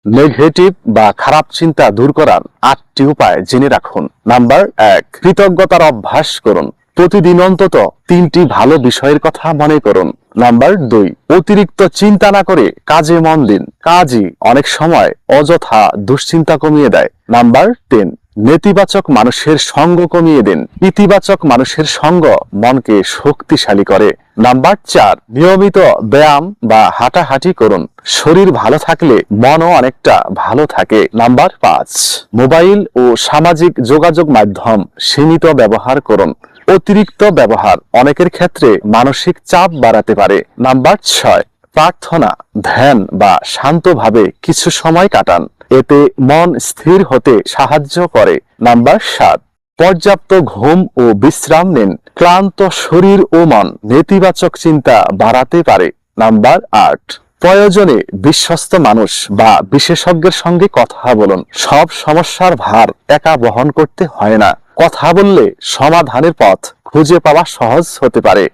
Negative বা খারাপ চিন্তা দূর করার 8টি উপায় জেনে রাখুন। নাম্বার 1, কৃতজ্ঞতার অভ্যাস করুন। প্রতিদিন অন্তত 3টি ভালো বিষয়ের কথা মনে করুন। নাম্বার 2, অতিরিক্ত চিন্তা না করে কাজে মন দিন। কাজই অনেক সময় অযথা দুশ্চিন্তা কমিয়ে দেয়। নাম্বার 3, নেতিবাচক মানুষের সঙ্গ কমিয়ে দিন। ইতিবাচক মানুষের সঙ্গ মনকে শক্তিশালী করে। নাম্বার 4, নিয়মিত ব্যায়াম বা হাঁটাহাঁটি করুন। শরীর ভালো থাকলে মনও অনেকটা ভালো থাকে। নাম্বার 5, মোবাইল ও সামাজিক যোগাযোগ মাধ্যম সীমিত ব্যবহার করুন। অতিরিক্ত ব্যবহার অনেকের ক্ষেত্রে মানসিক চাপ বাড়াতে পারে। নাম্বার 6, প্রার্থনা, ধ্যান বা শান্তভাবে কিছু সময় কাটান। এতে মন স্থির হতে সাহায্য করে। নাম্বার 7, পর্যাপ্ত ঘুম ও বিশ্রাম নিন। ক্লান্ত শরীর ও মন নেতিবাচক চিন্তা বাড়াতে পারে। নাম্বার 8, প্রয়োজনে বিশ্বস্ত মানুষ বা বিশেষজ্ঞের সঙ্গে কথা বলুন। সব সমস্যার ভার একা বহন করতে হয় না। কথা বললে সমাধানের পথ খুঁজে পাওয়া সহজ হতে পারে।